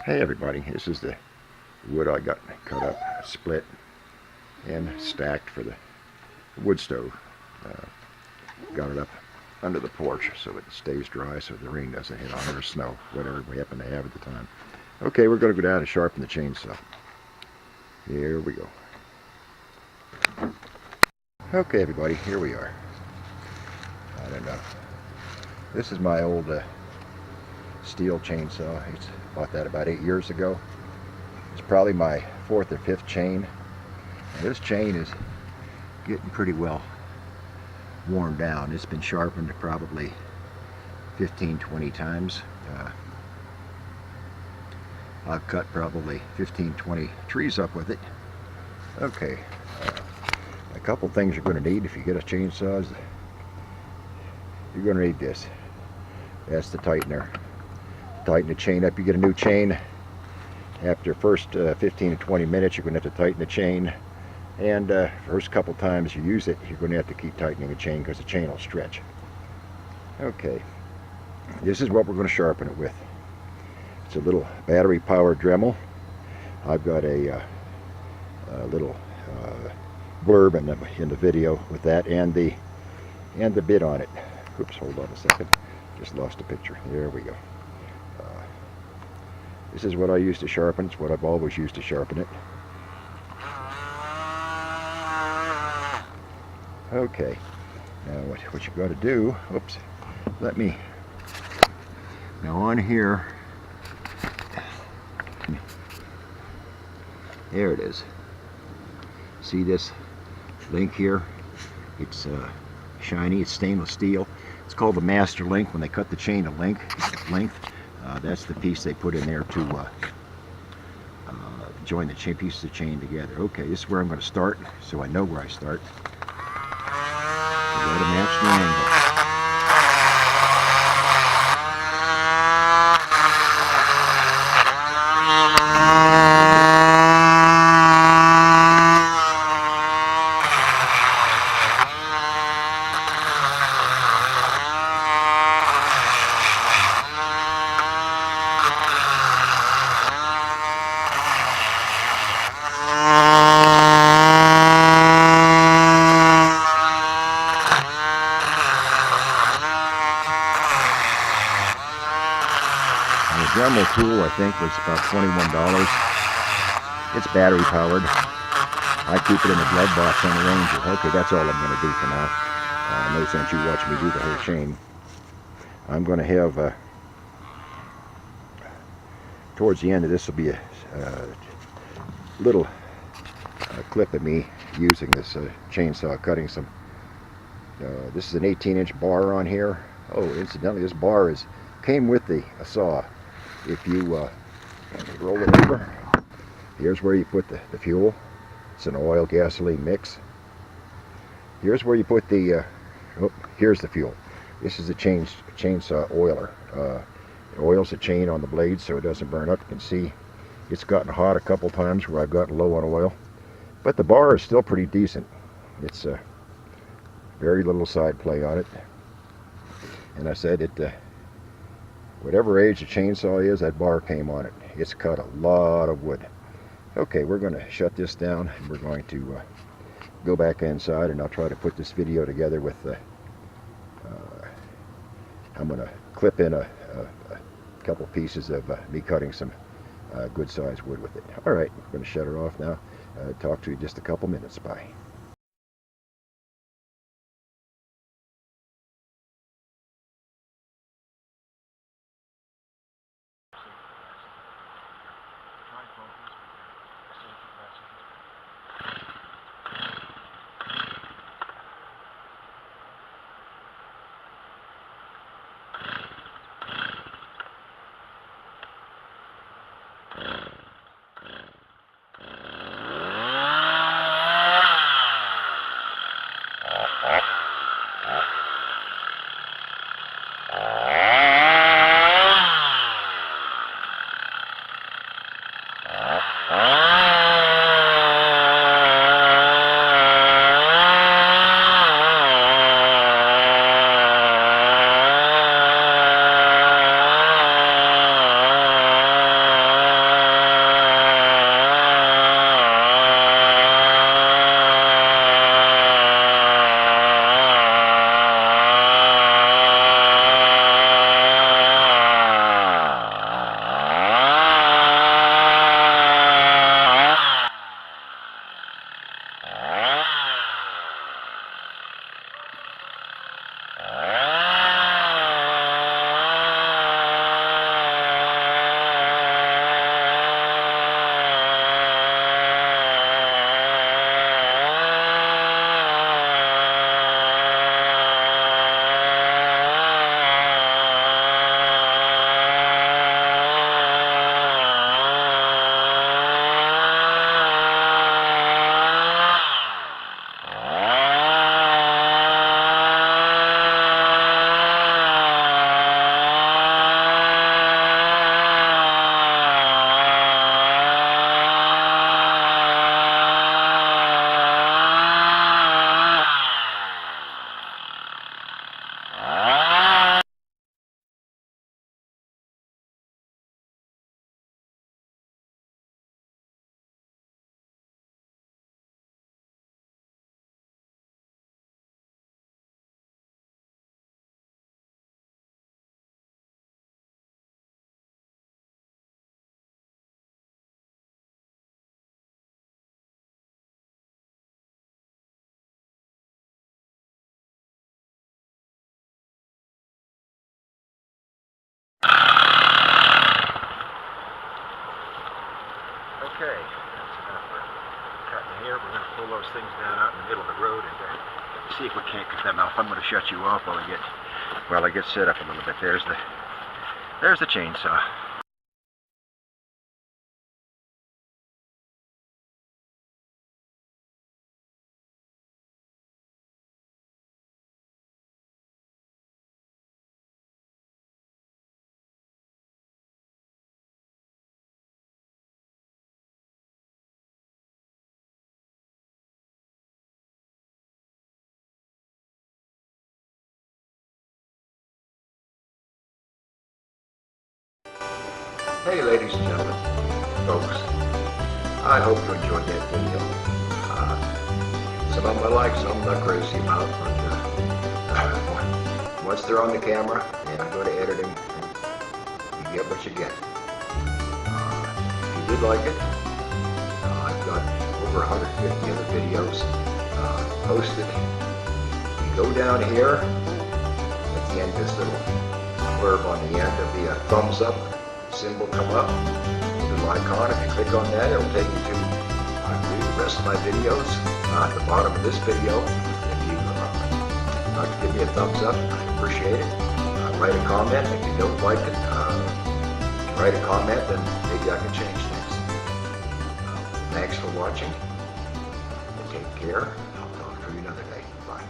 Hey everybody, this is the wood I got cut up, split, and stacked for the wood stove. Got it up under the porch so it stays dry so the rain doesn't hit on it or snow, whatever we happen to have at the time. Okay, we're going to go down and sharpen the chainsaw. Here we go. Okay everybody, here we are. I don't know. This is my old steel chainsaw. I bought that about 8 years ago. It's probably my 4th or 5th chain. And this chain is getting pretty well worn down. It's been sharpened probably 15-20 times. I've cut probably 15-20 trees up with it. Okay, a couple things you're going to need if you get a chainsaw. You're going to need this. That's the tightener. Tighten the chain up. You get a new chain. After first 15 to 20 minutes, you're going to have to tighten the chain. And first couple times you use it, you're going to have to keep tightening the chain because the chain will stretch. Okay, this is what we're going to sharpen it with. It's a little battery-powered Dremel. I've got a little blurb in the video with that and the bit on it. Oops, hold on a second. Just lost a picture. There we go. This is what I use to sharpen. It's what I've always used to sharpen it. Okay, now what you got to do, oops, now on here, there it is. See this link here? It's shiny, it's stainless steel. It's called the master link. When they cut the chain to length, that's the piece they put in there to join the pieces of chain together. Okay, this is where I'm going to start, so I know where I start. You got to match the angle. The Dremel tool, I think, was about $21. It's battery powered. I keep it in the glove box on the Ranger. Okay, that's all I'm going to do for now. No sense you watch me do the whole chain. I'm going to have, towards the end of this will be a little clip of me using this chainsaw, cutting some. This is an 18-inch bar on here. Oh, incidentally, this bar came with the saw. If you roll it over, here's where you put the fuel. It's an oil gasoline mix. Here's where you put the here's the fuel. This is a chainsaw oiler. It oils the chain on the blade so it doesn't burn up. You can see it's gotten hot a couple times where I've gotten low on oil, but the bar is still pretty decent. It's very little side play on it, and I said it. Whatever age the chainsaw is, that bar came on it. It's cut a lot of wood. Okay, we're going to shut this down and we're going to go back inside, and I'll try to put this video together with I'm going to clip in a couple pieces of me cutting some good sized wood with it. Alright, I'm going to shut it off now. Talk to you in just a couple minutes. Bye. pull those things down out in the middle of the road and see if we can't cut them off. I'm going to shut you off while I get set up a little bit. There's the chainsaw. Hey ladies and gentlemen, folks, I hope you enjoyed that video. Some of them I like, some of them I'm not crazy about, but once they're on the camera and I go to editing, you get what you get. If you did like it, I've got over 150 other videos posted. You go down here, at the end, this little blurb on the end, there'll be a thumbs up symbol come up, a little icon. If you click on that, it'll take you to the rest of my videos. At the bottom of this video, if you give me a thumbs up, I appreciate it. Write a comment. If you don't like it, write a comment, then maybe I can change things. Thanks for watching. Take care. I'll talk to you another day. Bye.